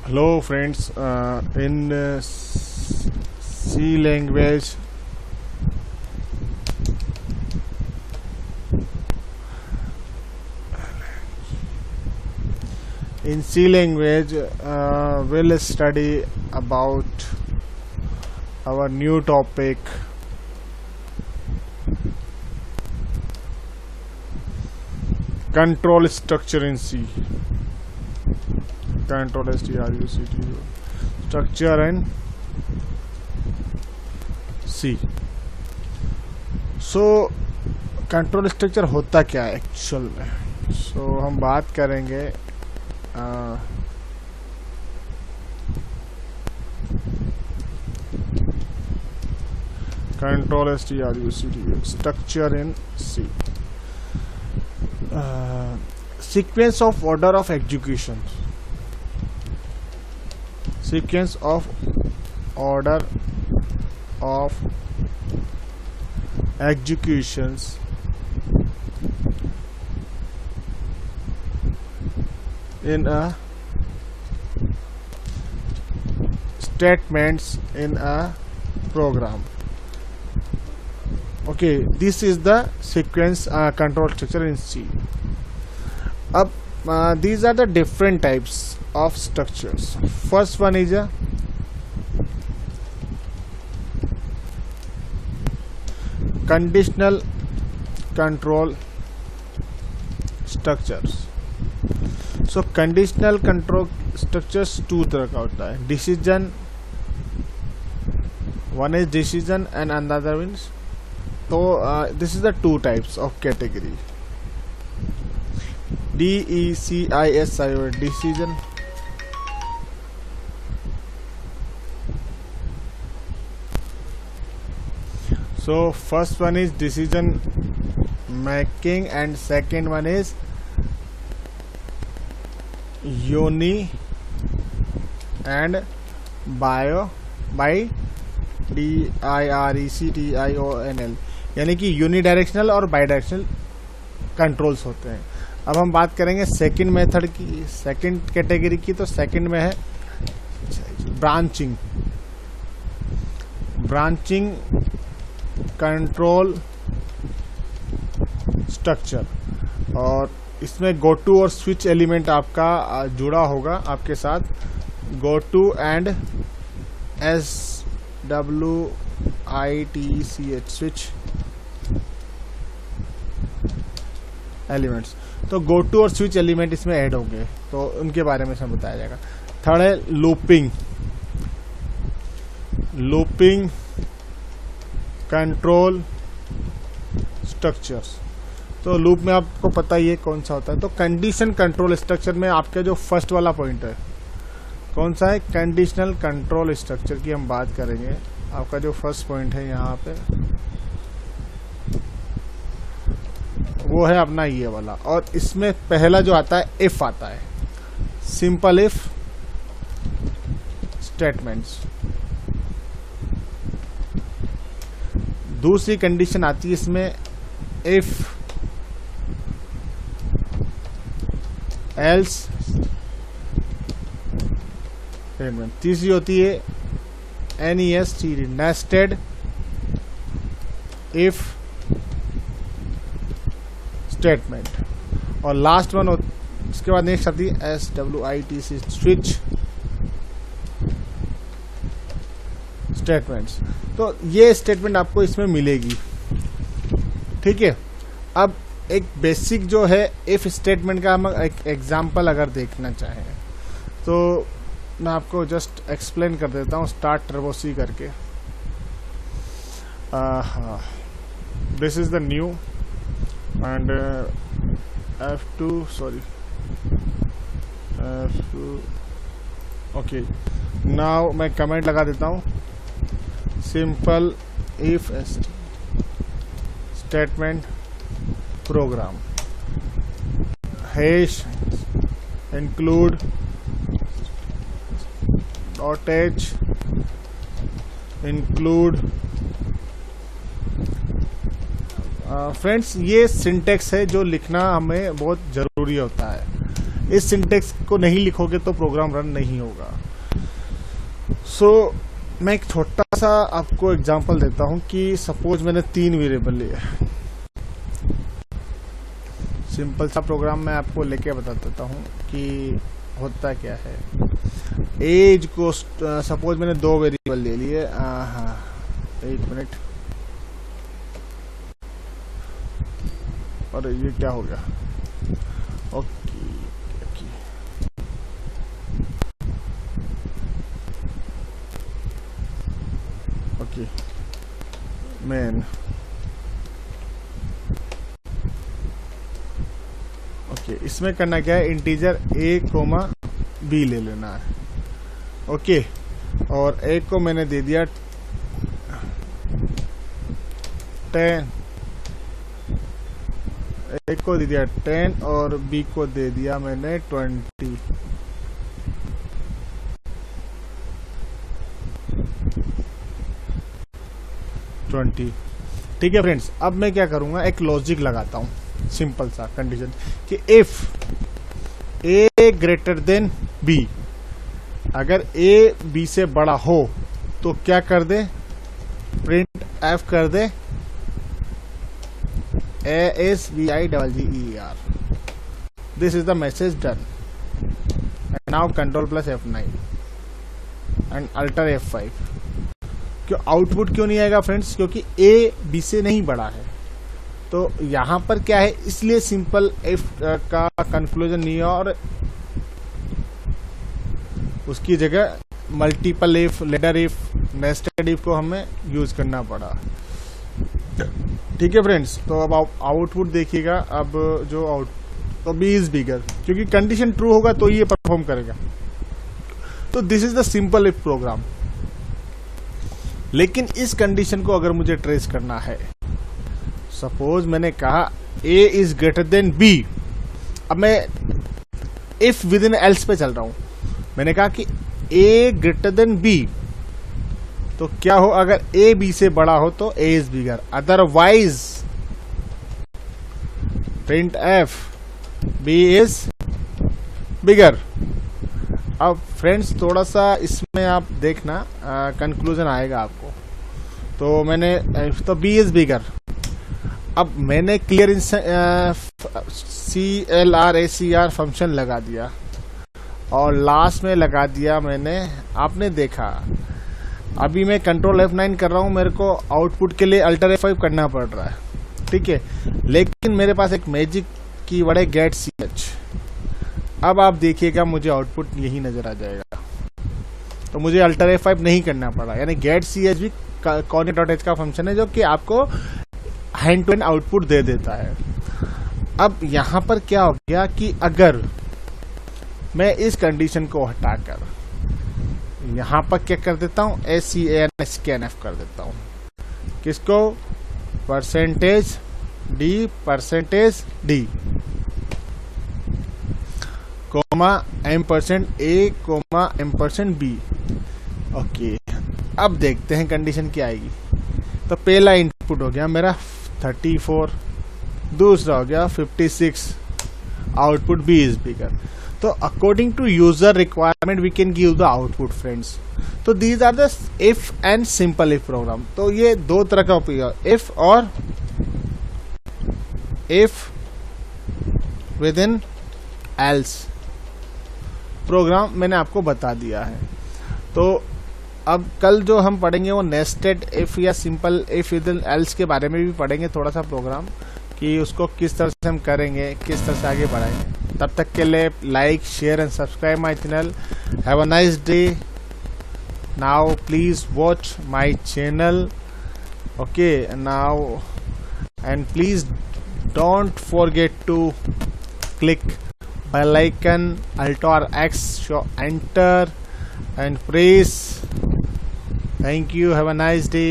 Hello friends, in C language we'll study about our new topic, control structure in C. Control structure in C. So control structure होता क्या है actual में? So हम बात करेंगे control structure in C. Sequence of order of execution. Sequence of order of executions in a statements in a program. Okay, this is the sequence control structure in C. These are the different types of structures. First one is a conditional control structures. So conditional control structures two तरह का होता है. Decision, one is decision and another means. So this is the two types of category. DECISIO, decision. So first one is decision making and second one is uni and bio by DIRECTIONL, यानी कि unidirectional और bidirectional controls होते हैं. अब हम बात करेंगे second method की, सेकंड कैटेगरी की. तो सेकंड में है ब्रांचिंग कंट्रोल स्ट्रक्चर, और इसमें गो टू और स्विच एलिमेंट आपका जुड़ा होगा आपके साथ. Go to and SWITCH switch elements. तो गो टू और स्विच एलिमेंट इसमें ऐड होंगे, तो उनके बारे में इसमें बताया जाएगा. थर्ड है लूपिंग कंट्रोल स्ट्रक्चर्स. तो लूप में आपको पता ही है कौन सा होता है. तो कंडीशन कंट्रोल स्ट्रक्चर में आपका जो फर्स्ट वाला पॉइंट है कौन सा है? कंडीशनल कंट्रोल स्ट्रक्चर की हम बात करेंगे. आपका जो फर्स्ट पॉइंट है यहाँ पे वो है अपना ये वाला. और इसमें पहला जो आता है इफ आता है, सिंपल इफ स्टेटमेंट्स. दूसरी कंडीशन आती है इसमें इफ एल्स स्टेटमेंट. तीसरी होती है NESTED, नेस्टेड इफ स्टेटमेंट. और लास्ट वन इसके बाद नेक्स्ट आती है SWITC, स्विच स्टेटमेंट्स. तो ये स्टेटमेंट आपको इसमें मिलेगी. ठीक है. अब एक बेसिक जो है इफ स्टेटमेंट का हम एक एग्जांपल अगर देखना चाहें तो मैं आपको जस्ट एक्सप्लेन कर देता हूँ स्टार्ट टर्बो सी करके. This is the new and F2 okay. Now मैं कमेंट लगा देता हूँ, simple if statement program hash include .h include. Friends ये सिंटेक्स है जो लिखना हमें बहुत ज़रूरी होता है. इस सिंटेक्स को नहीं लिखोगे तो प्रोग्राम रन नहीं होगा। सो मैं एक छोटा सा आपको एग्जांपल देता हूं कि सपोज मैंने 3 वेरिएबल लिए। सिंपल सा प्रोग्राम मैं आपको लेके बता देता हूं कि होता क्या है। एज को सपोज मैंने 2 वेरिएबल ले लिए। हाँ, 1 मिनट। और ये क्या हो गया? ओके ओके मैन ओके, इसमें करना क्या है, इंटीजर a कोमा b ले लेना है। ओके, और a को मैंने दे दिया 10, a को दे दिया 10 और b को दे दिया मैंने 20। ठीक है फ्रेंड्स, अब मैं क्या करूंगा, एक लॉजिक लगाता हूं, सिंपल सा कंडीशन कि if a greater than b, अगर a b से बड़ा हो तो क्या कर दे, प्रिंट f कर दे ASVIGGER। This is the message done. Now control plus F9 and alter F5। क्यों आउटपुट क्यों नहीं आएगा फ्रेंड्स? क्योंकि a b से नहीं बड़ा है। तो यहां पर क्या है, इसलिए सिंपल if का कंक्लूजन नहीं है और उसकी जगह multiple if, ladder if, nested if को हमें यूज करना पड़ा। ठीक है फ्रेंड्स, तो अब आउटपुट देखिएगा। अब जो तो b इज बिगर, क्योंकि कंडीशन ट्रू होगा तो ये परफॉर्म करेगा। तो this is the simple if program. लेकिन इस कंडीशन को अगर मुझे ट्रेस करना है, सपोज मैंने कहा a is greater than b। अब मैं इफ विद इन एल्स पे चल रहा हूं। मैंने कहा कि a ग्रेटर देन b, तो क्या हो, अगर a b से बड़ा हो तो a is bigger, otherwise print f b is बिगर। अब फ्रेंड्स थोड़ा सा इसमें आप देखना, कंक्लूजन आएगा आपको। तो मैंने तो b इज बिगर। अब मैंने क्लियर इन CLRACR फंक्शन लगा दिया और लास्ट में लगा दिया मैंने, आपने देखा। अभी मैं कंट्रोल F9 कर रहा हूं, मेरे को आउटपुट के लिए अल्टर F5 करना पड़ रहा है। ठीक है, लेकिन मेरे पास एक मैजिक कीवर्ड है गेट ch। अब आप देखिएगा मुझे आउटपुट यही नजर आ जाएगा। तो मुझे अल्टर F5 नहीं करना पड़ा, यानी गेट ch भी cognit.h का फंक्शन है जो कि आपको हैंड टू हैंड आउटपुट दे देता है। अब यहां पर क्या हो गया कि अगर मैं इस कंडीशन को हटाकर यहां पर क्या कर देता हूं, scanf कर देता हूं। किसको, %d comma %a comma %b। Okay, अब देखते हैं कंडीशन क्या आएगी। तो पहला इनपुट हो गया मेरा 34, दूसरा हो गया 56, आउटपुट b इज बिगर। तो according to user requirement we can give the output friends. तो these are the if and simple if program. तो ये 2 तरह का उपयोग, इफ और if within else program मैंने आपको बता दिया है। तो अब कल जो हम पढ़ेंगे वो नेस्टेड इफ या simple if within else के बारे में भी पढ़ेंगे, थोड़ा सा प्रोग्राम कि उसको किस तरह से हम करेंगे, किस तरह से आगे बढ़ाएंगे। तब तक के लिए like, share and subscribe my channel. Have a nice day. Now please watch my channel. Okay now, and please don't forget to click bell icon, Alt or X, show enter and press. Thank you. Have a nice day.